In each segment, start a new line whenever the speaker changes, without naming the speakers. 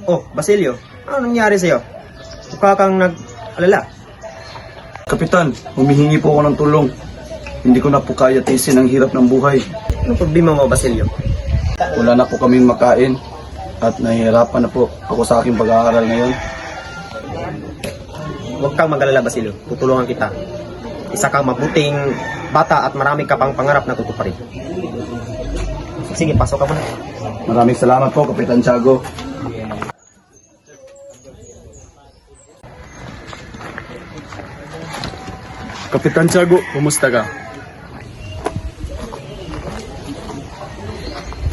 Oh, Basilio, ano nangyari sa'yo? Mukha kang nag-alala.
Kapitan, humihingi po ako ng tulong. Hindi ko na po kaya tiisin ang hirap ng buhay.
Anong problema mo, Basilio?
Wala na po kaming makain at nahihirapan na po ako sa aking pag-aaral ngayon.
Huwag kang mag-alala, Basilio. Tutulungan kita. Isa kang mabuting bata at marami ka pang pangarap na tutuparin. Sige, pasok ka muna.
Maraming salamat po, Kapitan Tiago. Kapitan Tiago, kumusta ka?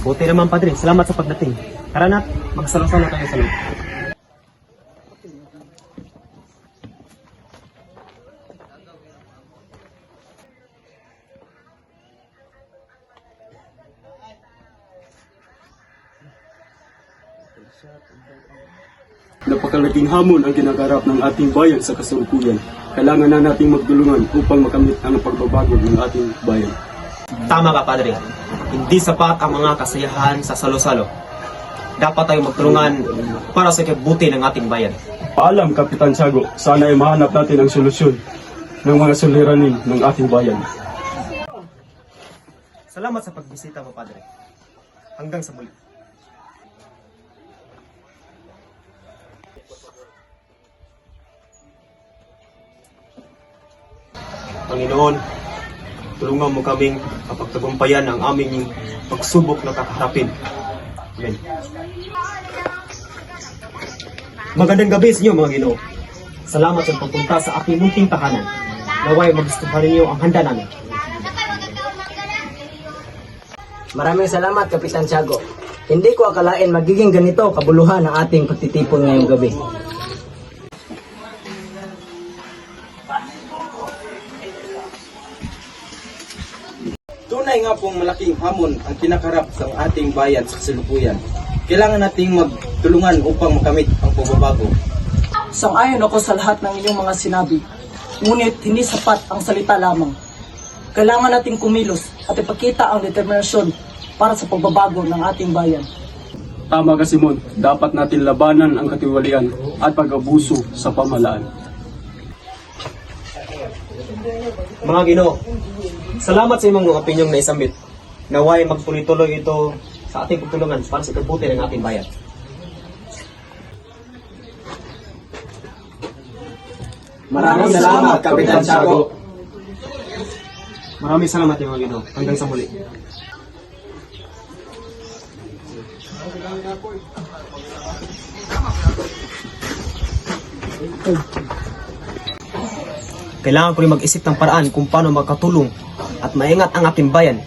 Buti naman, Padre. Salamat sa pagdating. Tara na, magsalo-salo tayo sa loob.
Napakalaking hamon ang kinakarap ng ating bayan sa kasalukuyan. Kailangan na nating magtulungan upang makamit ang pagbabago ng ating bayan.
Tama ka, Padre. Hindi sapat ang mga kasiyahan sa salo-salo. Dapat tayo magtulungan para sa ikabuti ng ating bayan.
Paalam, Kapitan Tiago, sana ay mahanap natin ang solusyon ng mga suliranin ng ating bayan.
Salamat sa pagbisita mo, Padre. Hanggang sa muli. Panginoon, tulungan mo kaming kapagtagumpayan ang aming pagsubok na kakaharapin. Amen. Magandang gabi sa inyo, mga Ginoo. Salamat sa pagpunta sa aking munting tahanan. Naway magustuhan ninyo ang handa namin.
Maraming salamat, Kapitan Tiago. Hindi ko akalain magiging ganito kabuluhan ang ating pagtitipon ngayong gabi.
Tunay nga pong malaking hamon ang kinakarap sa ating bayan sa kasalukuyan. Kailangan nating magtulungan upang makamit ang pagbabago.
Sang-ayon ako sa lahat ng inyong mga sinabi. Ngunit hindi sapat ang salita lamang. Kailangan nating kumilos at ipakita ang determinasyon para sa pagbabago ng ating bayan.
Tama ka, Simon. Dapat natin labanan ang katiwalian at pag-abuso sa pamahalaan.
Mga Ginoo, salamat sa imong mga opinyong na isambit. Naway magtuloy-tuloy ito sa ating pagtulungan para sa ikabuti ng ating bayan.
Maraming salamat, Kapitan Tiago.
Maraming salamat mga Ginoo. Hanggang sa muli. Kailangan ko rin mag-isip ng paraan kung paano makatulong at maingat ang ating bayan.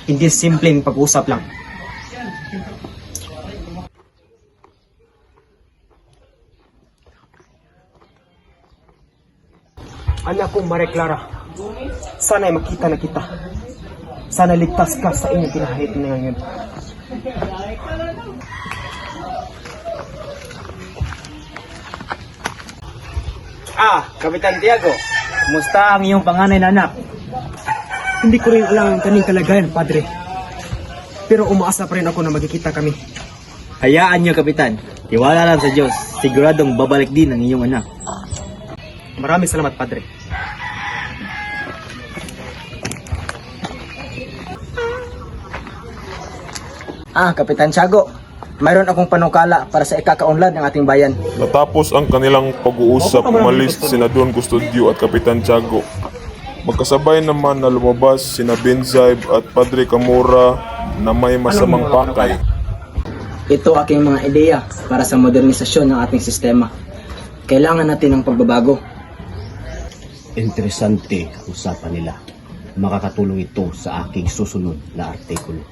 Hindi simpleng pag-uusap lang. Anak kong Maria Clara, sana'y makita na kita. Sana ligtas ka sa inyong pinahayag na ngayon.
Kapitan Tiago, kumusta ang iyong panganay na anak?
Hindi ko rin alam ang kaning kalagayan, Padre. Pero umaasa pa rin ako na magkikita kami.
Hayaan niyo, Kapitan. Tiwala lang sa Diyos. Siguradong babalik din ang iyong anak.
Maraming salamat, Padre.
Kapitan Tiago, mayroon akong panukala para sa ikakaunlad ng ating bayan.
Natapos ang kanilang pag-uusap, umalis sina Don Custodio at Kapitan Tiago. Magkasabay naman na lumabas sina Benzaib at Padre Camora na may masamang pakay.
Ito aking mga ideya para sa modernisasyon ng ating sistema. Kailangan natin ng pagbabago.
Interesante ang usapan nila. Makakatulong ito sa aking susunod na artikulo.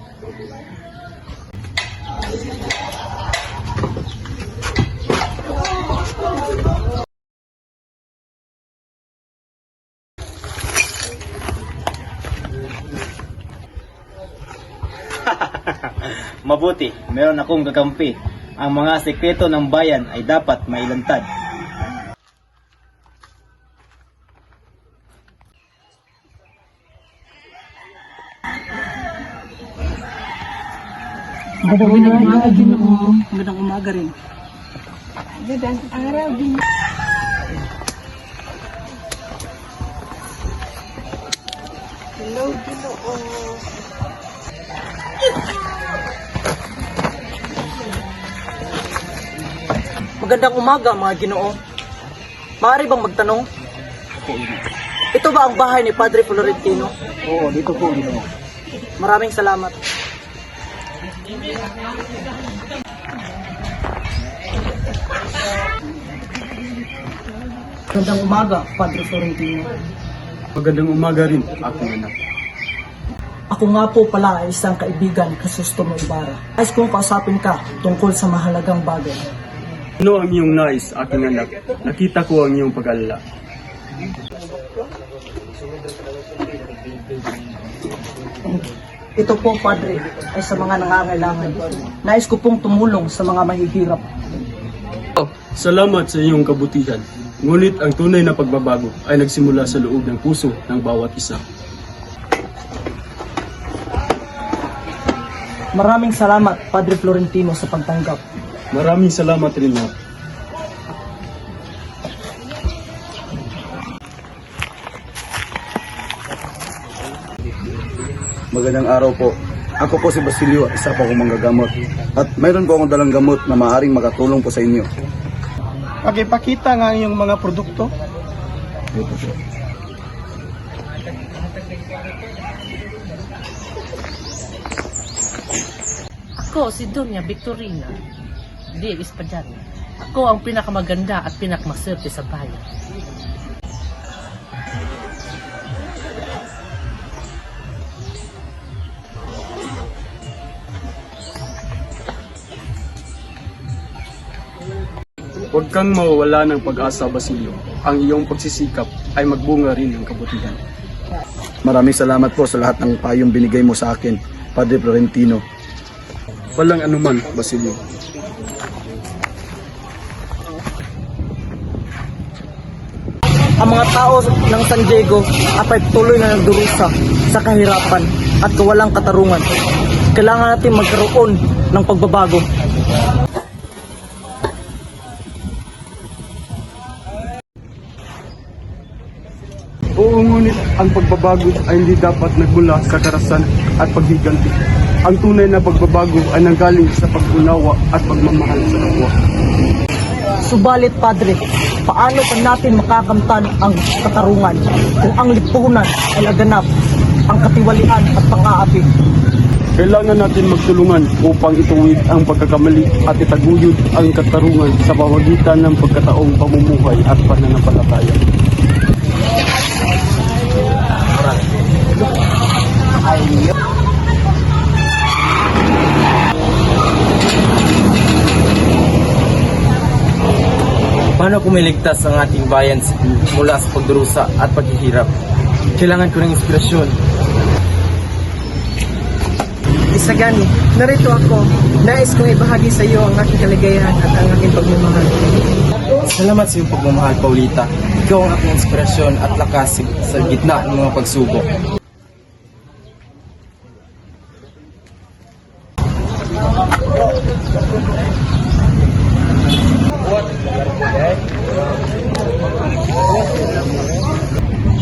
Mabuti, meron akong gagampi. Ang mga sekreto ng bayan ay dapat mailantad.
Magandang umaga, Ginoo. Magandang umaga rin. Magandang umaga, mga Ginoo. Maaari bang magtanong? Ito ba ang bahay ni Padre Florentino?
Oo, dito po, Ginoo.
Maraming salamat. Magandang umaga, Padre Florentino.
Magandang umaga rin, aking anak.
Ako nga po pala ay isang kaibigan ni Crisostomo Ibarra. Nais kong kausapin ka tungkol sa mahalagang bagay.
Ano ang iyong nais, aking anak? Nakita ko ang iyong pag-alala.
Ito po, Padre, ay sa mga nangangailangan. Nais ko pong tumulong sa mga mahihirap.
Salamat sa iyong kabutihan. Ngunit ang tunay na pagbabago ay nagsimula sa loob ng puso ng bawat isa.
Maraming salamat, Padre Florentino, sa pagtanggap.
Maraming salamat rin mo.
Magandang araw po. Ako po si Basilio, isa po akong manggagamot. At mayroon po akong dalang gamot na maaaring makatulong po sa inyo.
Pakipakita nga yung mga produkto.
Ito po.
Ako si Doña Victorina de Espadana. Ako ang pinakamaganda at pinakamaswerte sa bayan.
Huwag kang mawawala ng pag-asa, Basilio. Ang iyong pagsisikap ay magbunga rin ng kabutihan.
Maraming salamat po sa lahat ng payong binigay mo sa akin, Padre Florentino.
Walang anuman, Basilio.
Ang mga tao ng San Diego ay tuloy na nagdurusa sa kahirapan at kawalang katarungan. Kailangan natin magkaroon ng pagbabago.
Oo, ngunit ang pagbabago ay hindi dapat nagmula sa karasan at paghiganti. Ang tunay na pagbabago ay nanggaling sa pag-unawa at pagmamahal sa kapwa.
Subalit, Padre, paano pa natin makakamtan ang katarungan kung ang lipunan ay laganap, ang katiwalian at pang-aapi?
Kailangan natin magtulungan upang ituwid ang pagkakamali at itaguyod ang katarungan sa pamamagitan ng pagkataong pamumuhay at pananampalataya.
Paano kumiligtas ang ating bayan mula sa pagdurusa at paghihirap? Kailangan ko ng inspirasyon.
Isagani, narito ako. Nais kong ibahagi sa iyo ang aking kaligayahan at ang aking pagmamahal.
Salamat sa iyong pagmamahal, Paulita. Ikaw ang aking inspirasyon at lakas sa gitna ng mga pagsubok.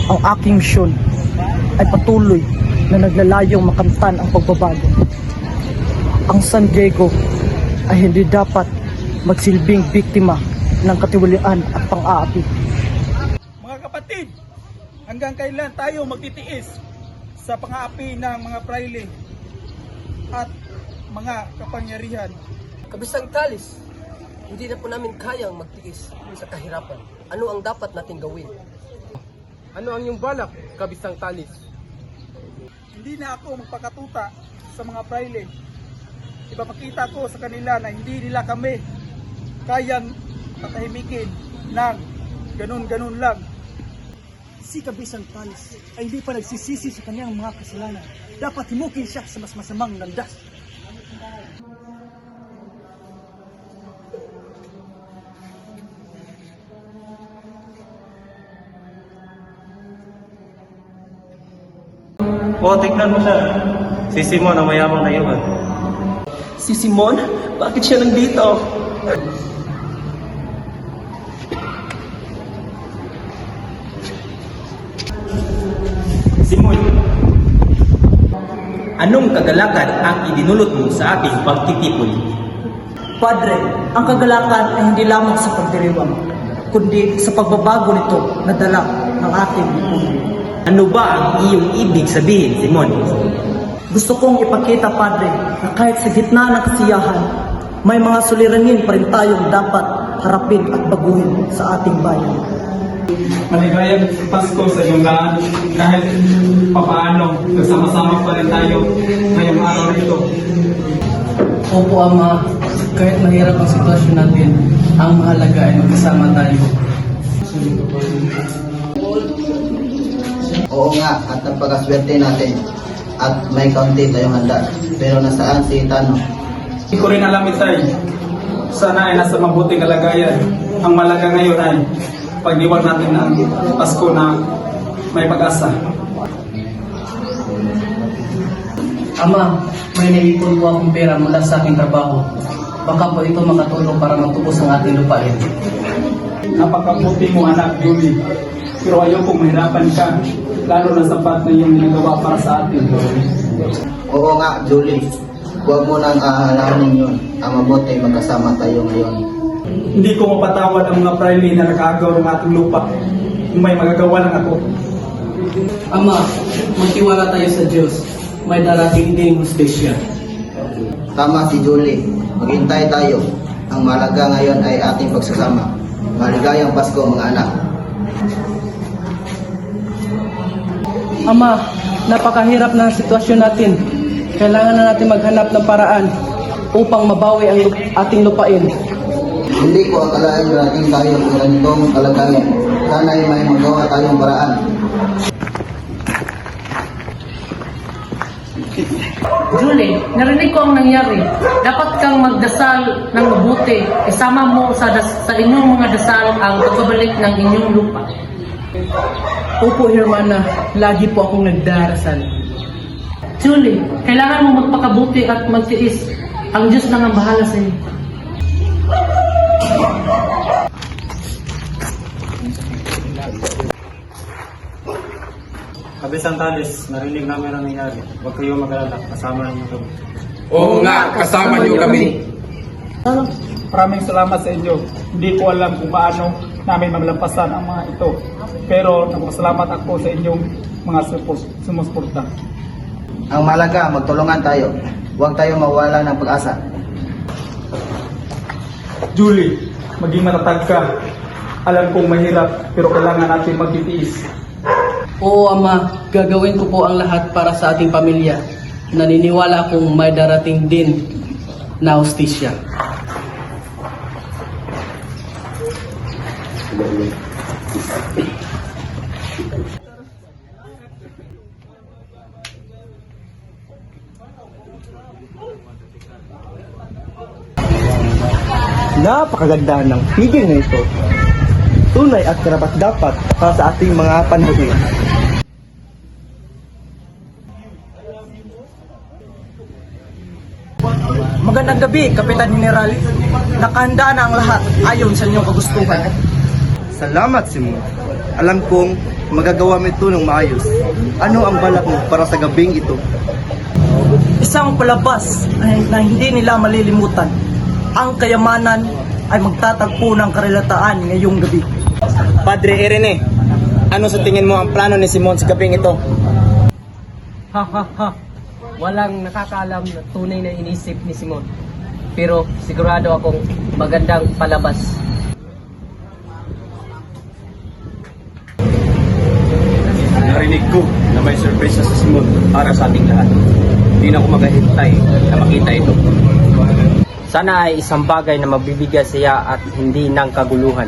Ang aking misyon ay patuloy na naglalayong makamtan ang pagbabago. Ang San Diego ay hindi dapat magsilbing biktima ng katiwalian at pang-aapi.
Mga kapatid, hanggang kailan tayo magtitiis sa pang-aapi ng mga praile at mga kapangyarihan?
Kabisang talis, hindi na po namin kayang magtiis sa kahirapan. Ano ang dapat nating gawin?
Ano ang iyong balak, kabisang talis?
Hindi na ako magpakatuta sa mga praile. Ipapakita ko sa kanila na hindi nila kami kayang patahimikin ng ganun-ganun lang.
Si Kabisang Talis ay hindi pa nagsisisi sa kanyang mga kasalanan. Dapat himukin siya sa mas masamang landas.
O, tignan mo siya. Sisi mo na mayamang na iwan.
Si Simon? Bakit siya nandito?
Simon, anong kagalakan ang idinulot mo sa ating pagtitipoy?
Padre, ang kagalakan ay hindi lamang sa pagdiriwang, kundi sa pagbabago nito na dala ng ating lipunan.
Ano ba ang iyong ibig sabihin, Simon?
Gusto kong ipakita, Padre, na kahit sa gitna ng kasiyahan, may mga suliranin pa rin tayong dapat harapin at baguhin sa ating bayan.
Maligayang Pasko sa inyong lahat. Kahit papaano, nagsama-sama pa rin tayo ngayong araw na ito.
Opo, Ama. Kahit mahirap ang sitwasyon natin, ang mahalaga ay magkasama tayo.
Oo nga, at napakaswerte natin. At may kaunti tayong handa. Pero nasaan si Tano?
Hindi ko rin alam, Itay. Sana ay nasa mabuting kalagayan. Ang malaga ngayon ay pagdiwag natin ang Pasko na may pag-asa.
Ama, may naipon po akong pera mula sa aking trabaho. Baka po ito makatulong para matubos ang ating lupain.
Napakabuti mo, anak Julie. Pero ayokong mahirapan ka. Lalo na sapat na yung ginagawa para sa atin.
Oo nga, Julie. Huwag mo nang aalahanin yun. Ang mabuti magkasama tayo ngayon.
Hindi ko mapatawad ang mga praile na nakagaw ng ating lupa. Kung may magagawa lang ako.
Ama, magtiwala tayo sa Diyos. May darating ding hustisya.
Tama si Julie. Maghintay tayo. Ang mahalaga ngayon ay ating pagsasama. Maligayang Pasko, mga anak.
Ama, napakahirap na ang sitwasyon natin. Kailangan na natin maghanap ng paraan upang mabawi ang ating lupain.
Hindi ko akalain na natin tayo sa ganitong kalagayan. Sana ay may magawa tayong paraan.
Julie, narinig ko ang nangyari. Dapat kang magdasal ng mabuti. Isama mo sa inyong mga dasal ang pagbabalik ng inyong lupa.
Opo, Hermana. Lagi po akong nagdarasal.
Julie, kailangan mo magpakabuti at magtiis. Ang Diyos lang ang bahala sa iyo.
Kabisan Talis, narinig namin ang nangyari. Huwag kayo mag-alala, kasama namin kami.
Oo nga, kasama niyo kami.
Maraming salamat sa inyo. Hindi ko alam kung paano namin mamalampasan ang mga ito. Pero nagpasalamat ako sa inyong mga sumusuporta.
Ang mahalaga, magtulungan tayo. Huwag tayo mawala ng pag-asa.
Julie, maging matatag ka. Alam kong mahirap, pero kailangan natin magtitiis.
Oo, Ama. Gagawin ko po ang lahat para sa ating pamilya. Naniniwala akong may darating din na hustisya.
Napakaganda ng figure na ito. Tunay at karapat-dapat para sa ating mga panahon.
Magandang gabi, Kapitan General. Nakahanda na ang lahat ayon sa inyong kagustuhan.
Salamat, Simon. Alam kong magagawa mo ito ng maayos. Ano ang balak mo para sa gabing ito?
Isang palabas na hindi nila malilimutan. Ang kayamanan ay magtatagpo ng karelataan ngayong gabi.
Padre Irene, ano sa tingin mo ang plano ni Simon sa gabing ito?
Ha ha ha. Walang nakakaalam na tunay na inisip ni Simon. Pero sigurado akong magandang palabas.
Narinig ko na may surprise sa Simon para sa ating lahat. Hindi na ako maghihintay na makita ito.
Sana ay isang bagay na magbibigay siya at hindi ng kaguluhan.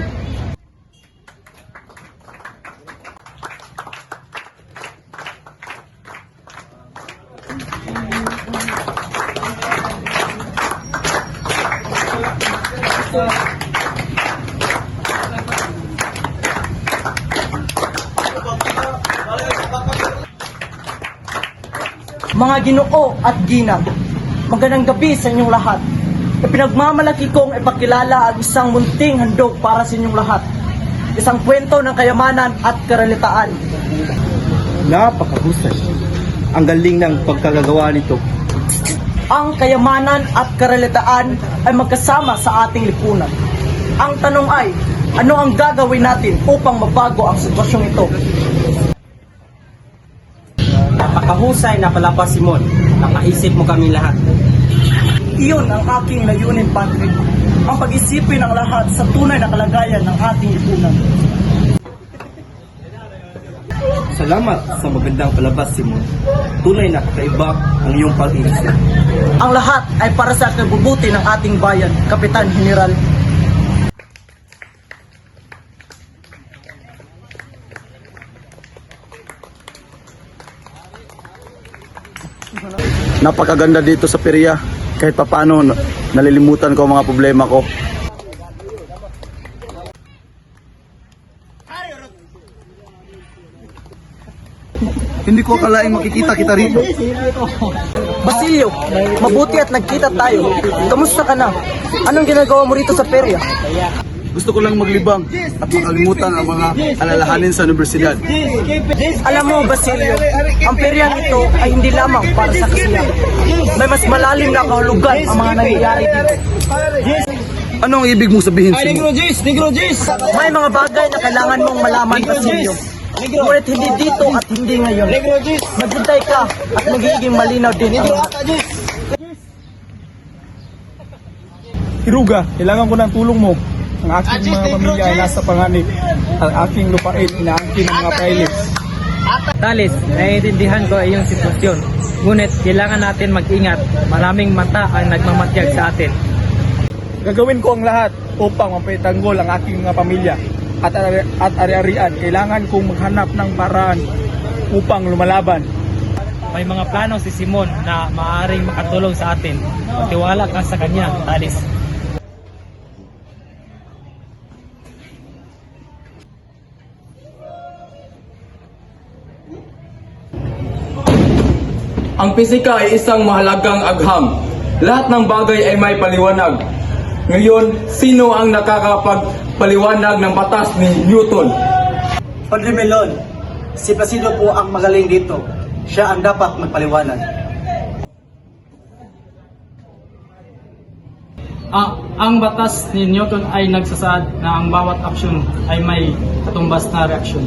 Mga Ginoo at Ginang, Magandang gabi sa inyong lahat. Ipinagmamalaki kong ipakilala ang isang munting handog para sa inyong lahat. Isang kwento ng kayamanan at karalitaan.
Napakahusay. Ang galing ng pagkagagawa nito.
Ang kayamanan at karalitaan ay magkasama sa ating lipunan. Ang tanong ay, ano ang gagawin natin upang mabago ang sitwasyong ito?
Napakahusay na palabas, Simon. Nakaisip mo kami lahat.
Iyon ang aking layunin, Padre. Ang pag-isipin ng lahat sa tunay na kalagayan ng ating lipunan.
Salamat sa magandang palabas, Simon. Tunay na kakaiba ang iyong pag-iisip.
Ang lahat ay para sa kabubuti ng ating bayan, Kapitan General.
Napakaganda dito sa Peria. Kahit papano, nalilimutan ko ang mga problema ko. Hindi ko akalaing makikita kita rito.
Basilio, mabuti at nagkita tayo. Kamusta ka na? Anong ginagawa mo rito sa perya?
Gusto ko lang maglibang at makalimutan ang mga alalahanin sa universidad.
Alam mo, Basilio, ang perya nito ay hindi lamang para sa kasiyahan. May mas malalim na kahulugan ang mga nangyayari dito.
Ano ang ibig mong sabihin, Simon?
May mga bagay na kailangan mong malaman, Basilio. Ngunit hindi dito at hindi ngayon. Maghintay ka at magiging malinaw din ang lahat.
Hiruga, kailangan ko ng tulong mo. Ang aking mga pamilya ay nasa panganib. Ang aking lupain, inaangkin ng mga praile.
Talis, naiintindihan ko ang iyong sitwasyon. Ngunit kailangan natin mag-ingat. Maraming mata ang nagmamatyag sa atin.
Gagawin ko ang lahat upang mapaitanggol ang aking mga pamilya at ari-arian. Kailangan kong maghanap ng paraan upang lumalaban.
May mga plano si Simon na maaaring makatulong sa atin. Magtiwala ka sa kanya, Talis.
Ang pisika ay isang mahalagang agham. Lahat ng bagay ay may paliwanag. Ngayon, sino ang nakakapagpaliwanag ng batas ni Newton?
Padre Melon, si Placido po ang magaling dito. Siya ang dapat magpaliwanag.
Ang batas ni Newton ay nagsasaad na ang bawat aksyon ay may katumbas na reaksyon.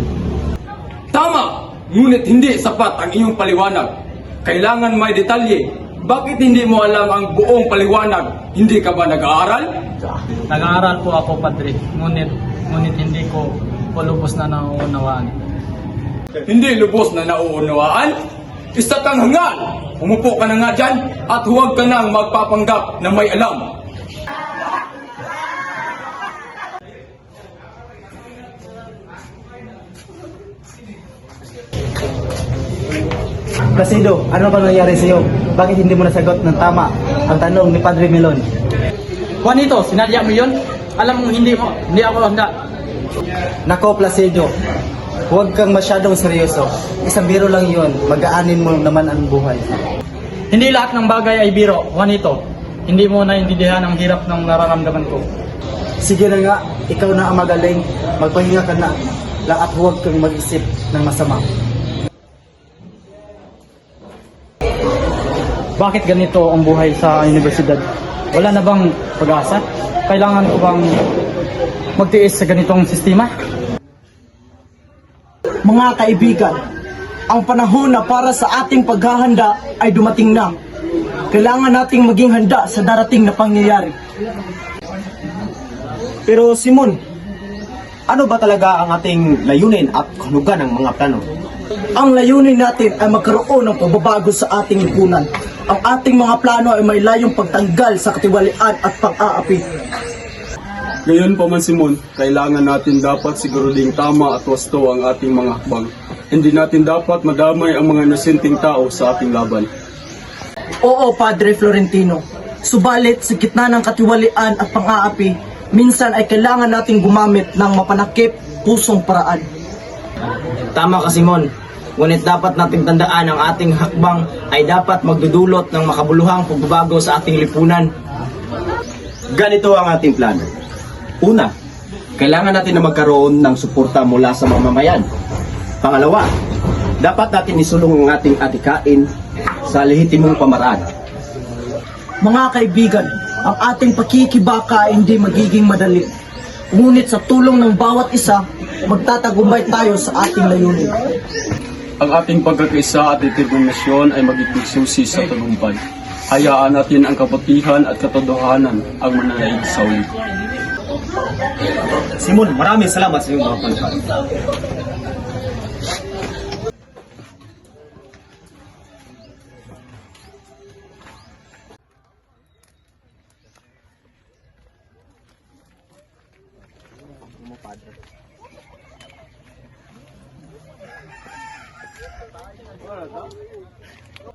Tama! Ngunit hindi sapat ang iyong paliwanag. Kailangan may detalye. Bakit hindi mo alam ang buong paliwanag? Hindi ka ba nag-aaral?
Nag-aaral po ako, Padre. Ngunit hindi ko lubos na nauunawaan.
Hindi lubos na nauunawaan? Isa kang hangal! Umupo ka na nga dyan at huwag ka nang magpapanggap na may alam.
Placido, ano bang nangyari sa iyo? Bakit hindi mo nasagot ng tama ang tanong ni Padre Melon?
Juanito, sinadya mo yun? Alam mo, hindi ako handa.
Nako, Placido, huwag kang masyadong seryoso. Isang biro lang yun, mag-aanin mo naman ang buhay.
Hindi lahat ng bagay ay biro, Juanito. Hindi mo naiintindihan ang hirap ng nararamdaman ko.
Sige na nga, ikaw na ang magaling. Magpahinga ka na lang at huwag kang mag-isip ng masama.
Bakit ganito ang buhay sa universidad? Wala na bang pag-asa? Kailangan ko bang magtiis sa ganitong sistema?
Mga kaibigan, ang panahon na para sa ating paghahanda ay dumating na. Kailangan nating maging handa sa darating na pangyayari.
Pero Simon, ano ba talaga ang ating layunin at kahulugan ng mga plano?
Ang layunin natin ay magkaroon ng pagbabago sa ating lipunan. Ang ating mga plano ay may layong pagtanggal sa katiwalian at pang-aapi.
Ngayon pa man, Simon, kailangan natin dapat sigurading tama at wasto ang ating mga hakbang. Hindi natin dapat madamay ang mga inosenteng tao sa ating laban.
Oo, Padre Florentino. Subalit, sa gitna ng katiwalian at pang-aapi, minsan ay kailangan nating gumamit ng mapanakip, pusong paraan.
Tama ka, Simon. Ngunit dapat nating tandaan ang ating hakbang ay dapat magdudulot ng makabuluhang pagbabago sa ating lipunan.
Ganito ang ating plano. Una, kailangan natin na magkaroon ng suporta mula sa mamamayan. Pangalawa, dapat natin isulong ang ating atikain sa lehitimong pamaraan.
Mga kaibigan, ang ating pakikibaka ay hindi magiging madali. Ngunit sa tulong ng bawat isa, magtatagumpay tayo sa ating layunin.
Ang ating pagkakaisa at determinasyon ay magiging susi sa tagumpay. Hayaan natin ang kabutihan at katotohanan ang mananaig sa uli.
Simon, maraming salamat sa iyong mga pangkat.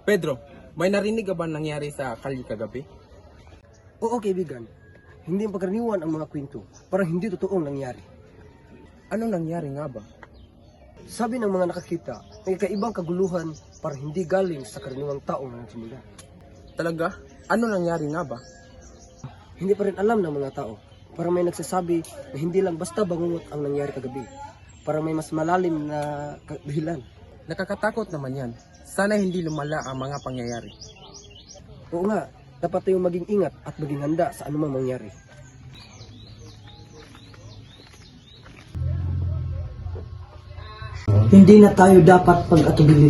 Pedro, may narinig ka ba nangyari sa kalye kagabi?
Oo kaibigan, hindi pagkaraniwan ang mga kwento, parang hindi totoong nangyari.
Anong nangyari nga ba?
Sabi ng mga nakakita, may kaibang kaguluhan parang hindi galing sa karaniwang tao na nagsimula.
Talaga? Ano nangyari nga ba?
Hindi pa rin alam ng mga tao, parang may nagsasabi na hindi lang basta bangungot ang nangyari kagabi, parang may mas malalim na dahilan.
Nakakatakot naman yan. Sana hindi lumala ang mga pangyayari.
Oo nga, dapat tayong maging ingat at maging handa sa anumang mangyari.
Hindi na tayo dapat pag-atubili.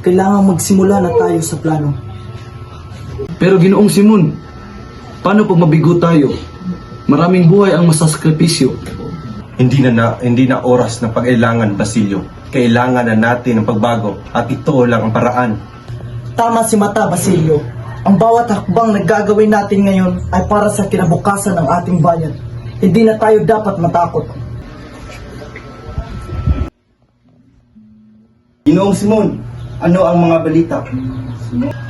Kailangan magsimula na tayo sa plano.
Pero Ginoong Simon, paano pag mabigo tayo? Maraming buhay ang masasakripisyo.
Hindi na oras na pag-kailangan, Basilio. Kailangan na natin ng pagbago at ito lang ang paraan.
Tama si Mata, Basilio. Ang bawat hakbang na gagawin natin ngayon ay para sa kinabukasan ng ating bayan. Hindi na tayo dapat matakot.
Ginoong Simon, ano ang mga balita?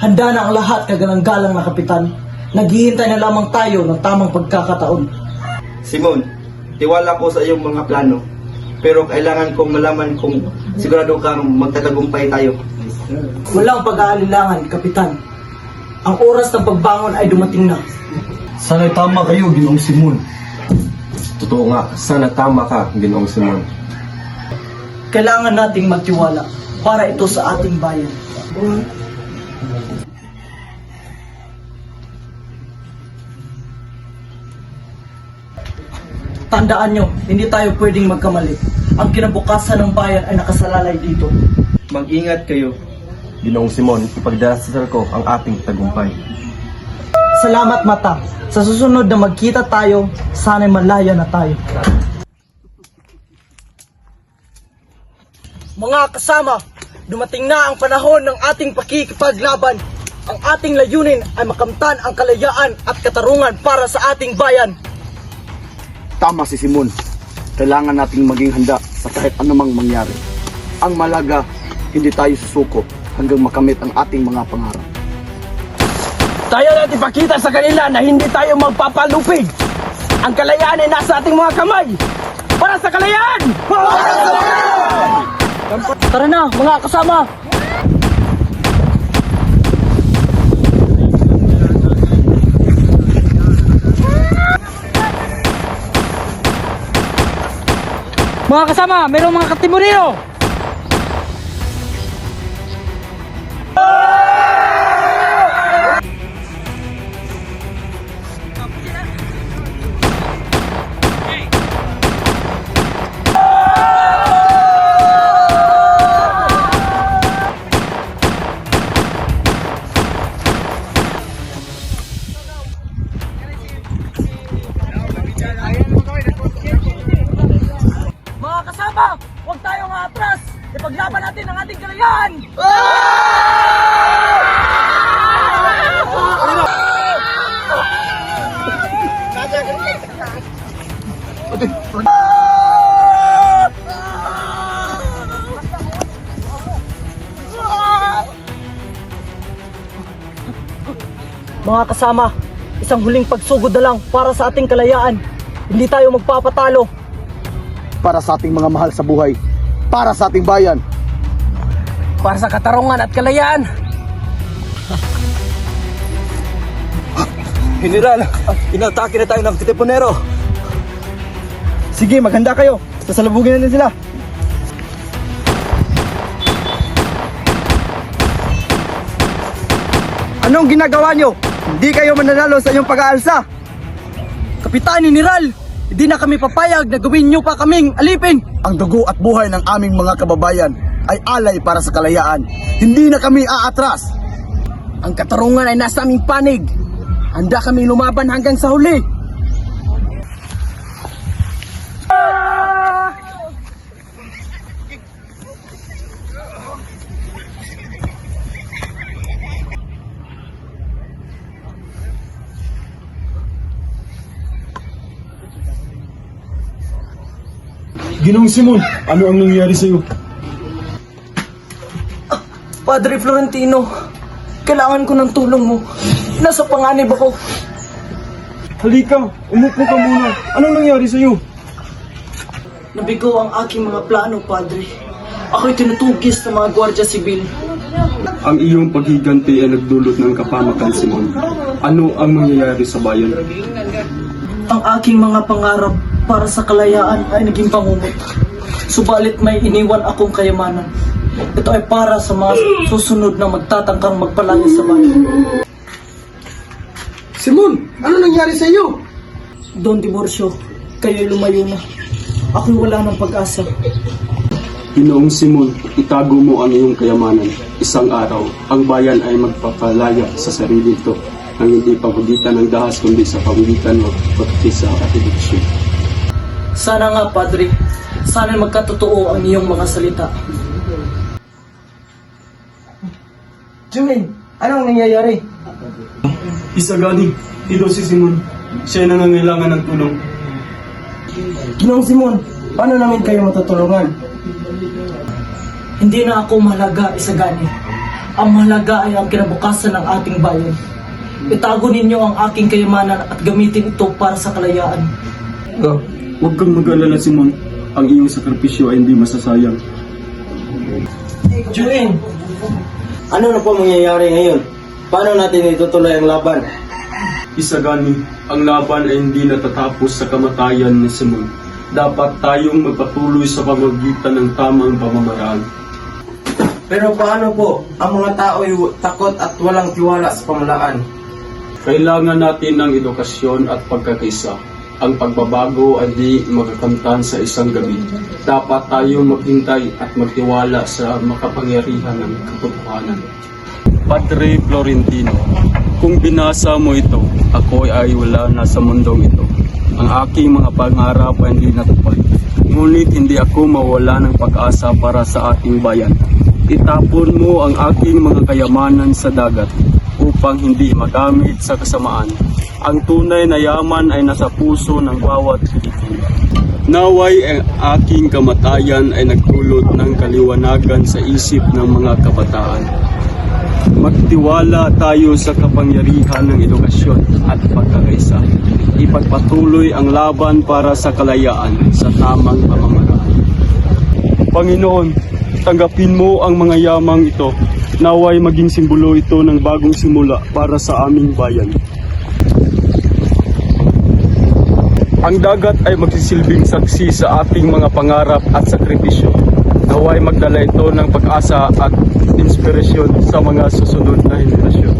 Handa na ang lahat, kagalang-galang na kapitan. Naghihintay na lamang tayo ng tamang pagkakataon.
Simon, tiwala ko sa iyong mga plano. Pero kailangan kong malaman kung sigurado kang magtatagumpay tayo.
Walang pag-aalilangan, kapitan. Ang oras ng pagbangon ay dumating na.
Sana'y tama kayo, Ginoong Simon.
Totoo nga, sana tama ka, Ginoong Simon.
Kailangan nating magtiwala para ito sa ating bayan. Tandaan nyo, hindi tayo pwedeng magkamali. Ang kinabukasan ng bayan ay nakasalalay dito.
Mag-ingat kayo, Ginoong Simon. Ipagdasal ko ang ating tagumpay.
Salamat, Mata. Sa susunod na magkita tayo, sana'y malaya na tayo. Mga kasama, dumating na ang panahon ng ating pakikipaglaban. Ang ating layunin ay makamtan ang kalayaan at katarungan para sa ating bayan.
Tama si Simon. Kailangan nating maging handa sa kahit anumang mangyari. Ang malaga, hindi tayo susuko hanggang makamit ang ating mga pangarap.
Tayo natin ipakita sa kanila na hindi tayo magpapalupig. Ang kalayaan ay nasa ating mga kamay. Para sa kalayaan!
Tara na, mga kasama!
Mga kasama, mayroong mga katimonero!
Mga kasama, huwag tayong atras! Ipaglaban natin ang ating kalayaan! Mga kasama, isang huling pagsugod na lang para sa ating kalayaan. Hindi tayo magpapatalo.
Para sa ating mga mahal sa buhay. Para sa ating bayan.
para sa katarungan at kalayaan.
General, inatake na tayo ng Katipunero. Sige, maghanda kayo. Sasalubugin natin sila. Anong ginagawa nyo? Hindi kayo mananalo sa inyong pag-aalsa.
Kapitan, General, hindi na kami papayag na gawin nyo pa kaming alipin.
Ang dugo at buhay ng aming mga kababayan ay alay para sa kalayaan. Hindi na kami aatras.
Ang katarungan ay nasa aming panig. Handa kami lumaban hanggang sa huli.
Ginoong Simon, ano ang nangyari sa iyo?
Padre Florentino, kailangan ko ng tulong mo. Nasa panganib ako.
Halika, umupo ka muna. Anong nangyari sa iyo?
Nabigo ang aking mga plano, Padre. Ako'y tinutugis ng mga gwardiya sibil.
Ang iyong paghiganti ay nagdulot ng kapamakan, Simon. Ano ang mangyayari sa bayan?
Ang aking mga pangarap para sa kalayaan ay naging pangunit. Subalit may iniwan akong kayamanan. Ito ay para sa mga susunod na magtatangkang magpalaya sa bayan.
Simon, ano nangyari sa iyo?
Don Divorcio, kayo'y lumayo na. Ako'y wala ng pag-asa.
Ginoong Simon, itago mo ang iyong kayamanan. Isang araw, ang bayan ay magpapalaya sa sarili ito nang hindi pamagitan ng dahas kundi sa pamagitan ng pagkisa at edukasyon.
Sana nga, Padre. Sana'y magkatotoo ang iyong mga salita.
Jumin, anong nangyayari?
Isagani, ito si Simon. Siya ay nangangailangan ng tulong.
Ginoong Simon, paano namin kayo matutulungan?
Hindi na ako mahalaga, Isagani. Ang mahalaga ay ang kinabukasan ng ating bayan. Itago ninyo ang aking kayamanan at gamitin ito para sa kalayaan.
Huwag kang mag-alala, Simon. Ang iyong sakripisyo ay hindi masasayang.
Jumin, ano na po mangyayari ngayon? Paano natin itutuloy ang laban?
Isagani, ang laban ay hindi natatapos sa kamatayan ni Simon. Dapat tayong magpatuloy sa pamamagitan ng tamang pamamaraan.
Pero paano po? Ang mga tao ay takot at walang tiwala sa pamalaan.
Kailangan natin ng edukasyon at pagkakaisa. Ang pagbabago ay di magakamtan sa isang gabi. Dapat tayong maghintay at magtiwala sa makapangyarihan ng katotohanan. Padre Florentino, kung binasa mo ito, ako ay wala na sa mundong ito. Ang aking mga pangarap ay hindi natupad. Ngunit hindi ako mawala ng pag-asa para sa ating bayan. Itapon mo ang aking mga kayamanan sa dagat upang hindi magamit sa kasamaan. Ang tunay na yaman ay nasa puso ng bawat Pilipino. Naway ang aking kamatayan ay nagdulot ng kaliwanagan sa isip ng mga kabataan. Magtiwala tayo sa kapangyarihan ng edukasyon at pagkakaisa. Ipagpatuloy ang laban para sa kalayaan sa tamang pamamaraan. Panginoon, tanggapin mo ang mga yamang ito. Naway maging simbolo ito ng bagong simula para sa aming bayan. Ang dagat ay magsisilbing saksi sa ating mga pangarap at sakripisyo. Naway magdala ito ng pag-asa at inspirasyon sa mga susunod na henerasyon.